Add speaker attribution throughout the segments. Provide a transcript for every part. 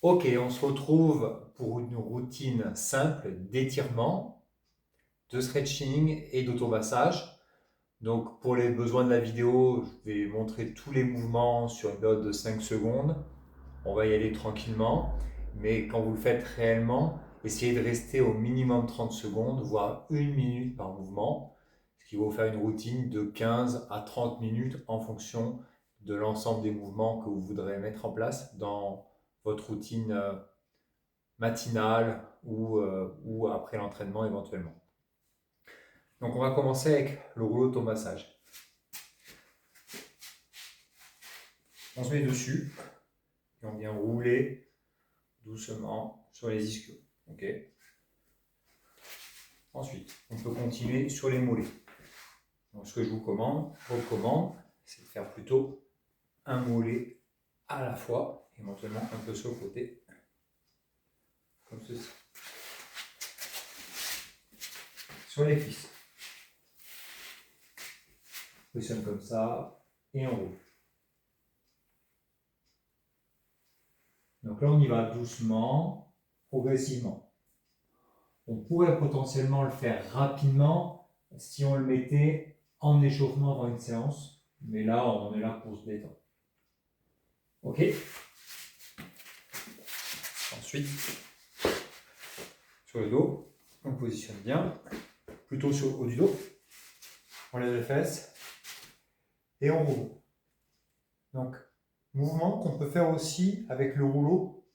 Speaker 1: Ok, on se retrouve pour une routine simple d'étirement, de stretching et d'automassage. Donc pour les besoins de la vidéo, je vais montrer tous les mouvements sur une période de 5 secondes. On va y aller tranquillement, mais quand vous le faites réellement, essayez de rester au minimum 30 secondes, voire 1 minute par mouvement, ce qui va vous faire une routine de 15 à 30 minutes en fonction de l'ensemble des mouvements que vous voudrez mettre en place dans votre routine matinale ou après l'entraînement éventuellement. Donc on va commencer avec le rouleau d'automassage. On se met dessus et on vient rouler doucement sur les ischios. Okay. Ensuite, on peut continuer sur les mollets. Donc, ce que je vous recommande, c'est de faire plutôt un mollet à la fois, éventuellement un peu sur le côté, comme ceci. Sur les cuisses. On positionne comme ça et on roule. Donc là, on y va doucement, progressivement. On pourrait potentiellement le faire rapidement si on le mettait en échauffement avant une séance, mais là, on est là pour se détendre. Ok. Ensuite, sur le dos, on positionne bien, plutôt sur le haut du dos. On lève les fesses et on roule. Donc, mouvement qu'on peut faire aussi avec le rouleau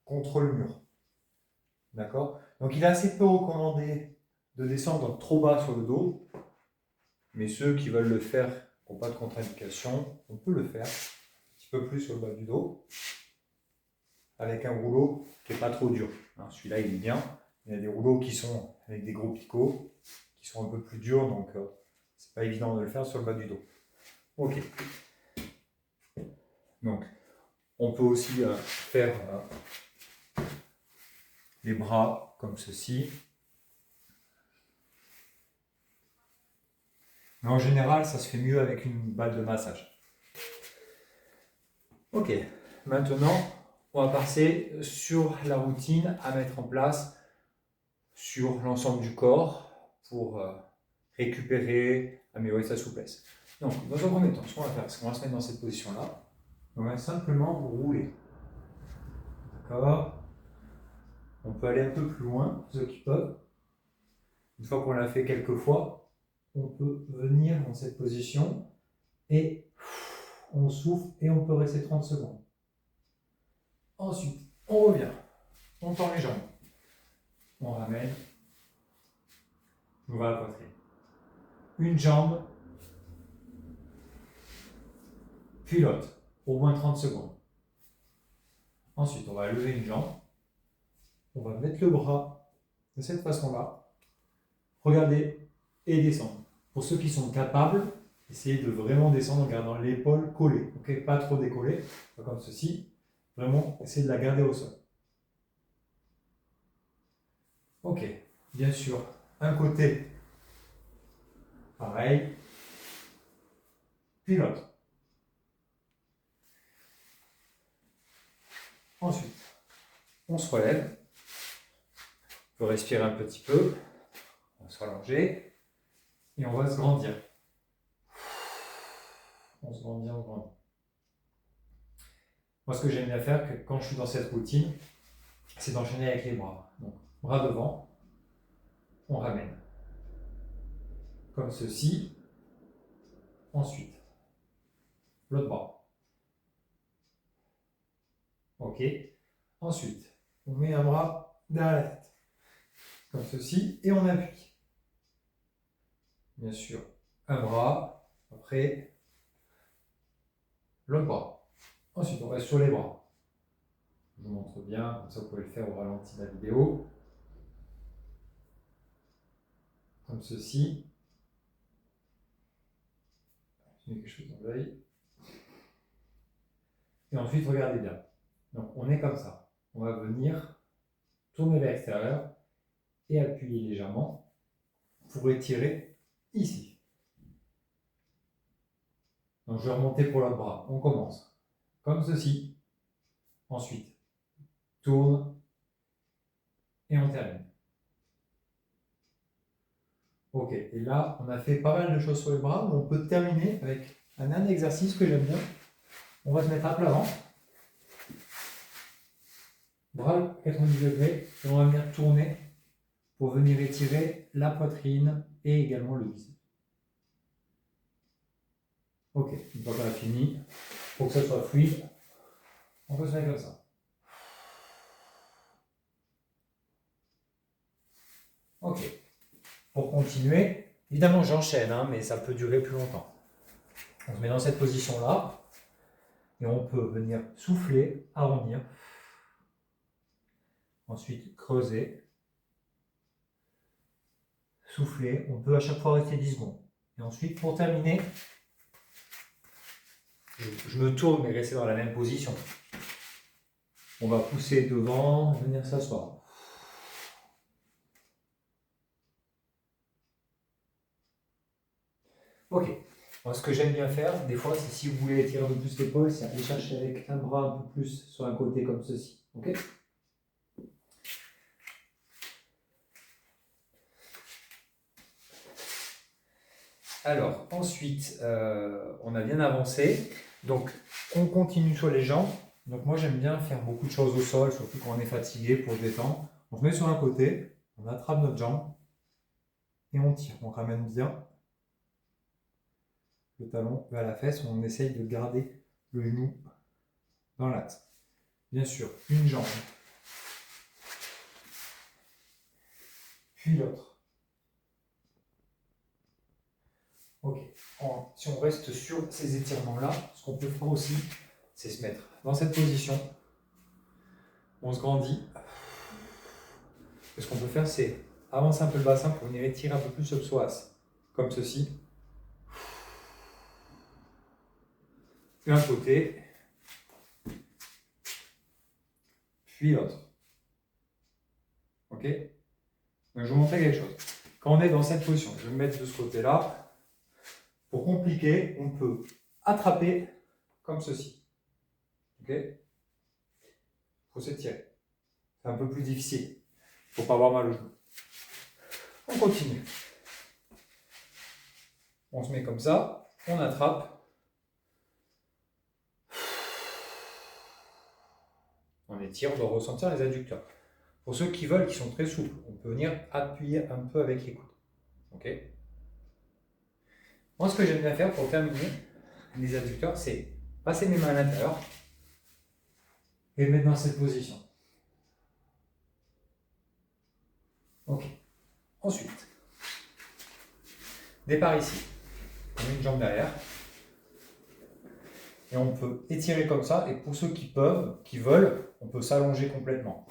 Speaker 1: contre le mur. D'accord? Donc, il est assez peu recommandé de descendre trop bas sur le dos, mais ceux qui veulent le faire, qui n'ont pas de contre-indication, on peut le faire un petit peu plus sur le bas du dos, avec un rouleau qui n'est pas trop dur. Celui-là, il est bien. Il y a des rouleaux qui sont avec des gros picots, qui sont un peu plus durs, donc c'est pas évident de le faire sur le bas du dos. Ok. Donc, on peut aussi faire les bras comme ceci. Mais en général, ça se fait mieux avec une balle de massage. Ok, maintenant, on va passer sur la routine à mettre en place sur l'ensemble du corps pour récupérer, améliorer sa souplesse. Donc, dans un premier temps, ce qu'on va faire, c'est qu'on va se mettre dans cette position-là. On va simplement rouler. D'accord? On peut aller un peu plus loin, ceux qui peuvent. Une fois qu'on l'a fait quelques fois, on peut venir dans cette position et on souffle et on peut rester 30 secondes. Ensuite, on revient, on tend les jambes, on ramène, on va à la poitrine. Une jambe, puis l'autre, au moins 30 secondes. Ensuite, on va lever une jambe, on va mettre le bras de cette façon-là, regarder et descendre. Pour ceux qui sont capables, essayez de vraiment descendre en gardant l'épaule collée. Okay, pas trop décollée, pas comme ceci. Vraiment, essayez de la garder au sol. Ok, bien sûr, un côté, pareil, puis l'autre. Ensuite, on se relève, on peut respirer un petit peu, on va se rallonger et on va se grandir. On se grandit, on se grandit. Moi, ce que j'aime bien faire quand je suis dans cette routine, c'est d'enchaîner avec les bras. Donc, bras devant, on ramène. Comme ceci. Ensuite, l'autre bras. Ok. Ensuite, on met un bras derrière la tête. Comme ceci. Et on appuie. Bien sûr, un bras. Après, l'autre bras. Ensuite, on reste sur les bras. Je vous montre bien, comme ça vous pouvez le faire au ralenti de la vidéo. Comme ceci. Je mets quelque chose dans l'œil. Et ensuite, regardez bien. Donc, on est comme ça. On va venir tourner vers l'extérieur et appuyer légèrement pour étirer ici. Donc, je vais remonter pour l'autre bras. On commence comme ceci. Ensuite, tourne et on termine. Ok, et là, on a fait pas mal de choses sur les bras, mais on peut terminer avec un dernier exercice que j'aime bien. On va se mettre à plat ventre, bras 90 degrés, et on va venir tourner pour venir étirer la poitrine et également le biceps. Ok, une fois qu'on a fini, pour que ça soit fluide, on peut se mettre comme ça. Ok. Pour continuer, évidemment j'enchaîne, hein, mais ça peut durer plus longtemps. On se met dans cette position-là et on peut venir souffler, arrondir. Ensuite creuser, souffler. On peut à chaque fois rester 10 secondes. Et ensuite, pour terminer, je me tourne mais rester dans la même position. On va pousser devant, venir s'asseoir. Ok. Moi, ce que j'aime bien faire, des fois, c'est si vous voulez étirer un peu plus l'épaule, c'est aller chercher avec un bras un peu plus sur un côté comme ceci. Ok ? Alors, ensuite, on a bien avancé. Donc, on continue sur les jambes. Donc, moi, j'aime bien faire beaucoup de choses au sol, surtout quand on est fatigué pour se détendre. On se met sur un côté, on attrape notre jambe et on tire. On ramène bien le talon vers la fesse. On essaye de garder le genou dans l'axe. Bien sûr, une jambe, puis l'autre. Ok. Si on reste sur ces étirements-là, ce qu'on peut faire aussi, c'est se mettre dans cette position. On se grandit. Et ce qu'on peut faire, c'est avancer un peu le bassin pour venir étirer un peu plus le psoas, comme ceci. Puis un côté, puis l'autre. Ok? Donc je vais vous montrer quelque chose. Quand on est dans cette position, je vais me mettre de ce côté-là. Pour compliquer, on peut attraper comme ceci. Ok? Il faut s'étirer. C'est un peu plus difficile. Il ne faut pas avoir mal au genou. On continue. On se met comme ça, on attrape. On étire, on doit ressentir les adducteurs. Pour ceux qui veulent, qui sont très souples, on peut venir appuyer un peu avec les coudes. Ok? Moi, ce que j'aime bien faire pour terminer les adducteurs, c'est passer mes mains à l'intérieur et mettre dans cette position. Ok. Ensuite, départ ici. On met une jambe derrière. Et on peut étirer comme ça. Et pour ceux qui peuvent, qui veulent, on peut s'allonger complètement.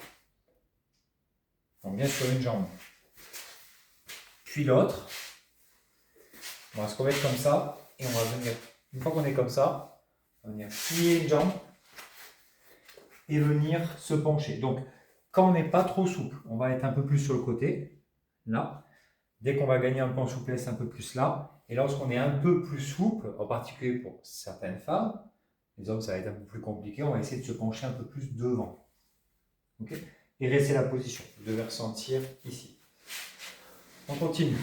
Speaker 1: Donc bien sur une jambe. Puis l'autre. On va se remettre comme ça. Et on va venir, une fois qu'on est comme ça, on va venir plier une jambe. Et venir se pencher. Donc, quand on n'est pas trop souple, on va être un peu plus sur le côté. Là. Dès qu'on va gagner un peu en souplesse, un peu plus là. Et lorsqu'on est un peu plus souple, en particulier pour certaines femmes, les hommes, ça va être un peu plus compliqué. On va essayer de se pencher un peu plus devant. Okay, et rester la position. Vous devez ressentir ici. On continue.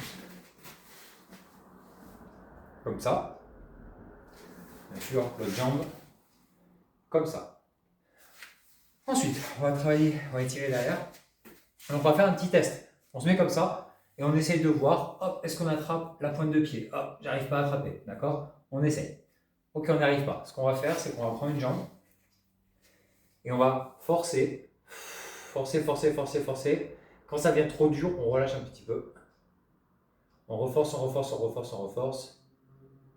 Speaker 1: Comme ça. Bien sûr, l'autre jambe. Comme ça. Ensuite, on va travailler, on va étirer derrière. Et on va faire un petit test. On se met comme ça et on essaye de voir, hop, est-ce qu'on attrape la pointe de pied? Hop, j'arrive pas à attraper. D'accord? On essaye. Ok, on n'y arrive pas. Ce qu'on va faire, c'est qu'on va prendre une jambe et on va forcer. Forcer, forcer, forcer, forcer. Quand ça devient trop dur, on relâche un petit peu. On reforce, on reforce, on reforce, on reforce.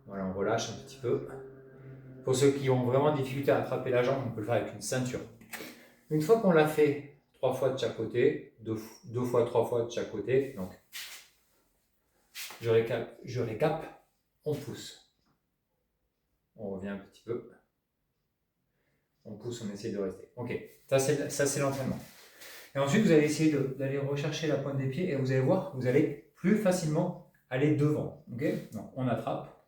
Speaker 1: Voilà, on relâche un petit peu. Pour ceux qui ont vraiment des difficultés à attraper la jambe, on peut le faire avec une ceinture. Une fois qu'on l'a fait 3 fois de chaque côté, 2 fois, 3 fois de chaque côté, donc je récap, on pousse. On revient un petit peu. On pousse, on essaie de rester. Ok, ça c'est l'entraînement. Et ensuite, vous allez essayer d'aller rechercher la pointe des pieds et vous allez voir, vous allez plus facilement aller devant. Ok, donc on attrape,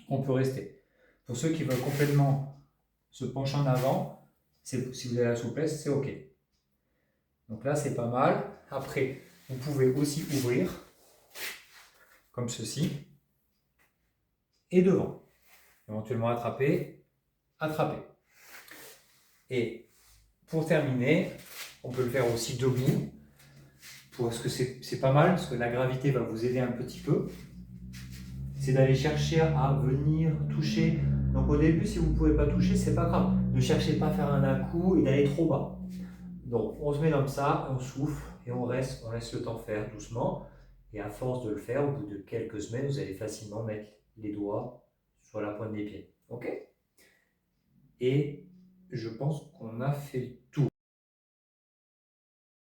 Speaker 1: on peut rester. Pour ceux qui veulent complètement se pencher en avant, Si vous avez la souplesse, c'est OK. Donc là, c'est pas mal. Après, vous pouvez aussi ouvrir, comme ceci, et devant. Éventuellement attraper, attraper. Et pour terminer, on peut le faire aussi debout, parce que c'est pas mal, parce que la gravité va vous aider un petit peu. C'est d'aller chercher à venir toucher. Donc au début, si vous ne pouvez pas toucher, c'est pas grave. Ne cherchez pas à faire un à-coup et d'aller trop bas. Donc on se met comme ça, on souffle et on laisse le temps faire doucement. Et à force de le faire, au bout de quelques semaines, vous allez facilement mettre les doigts sur la pointe des pieds. OK? Et je pense qu'on a fait le tour.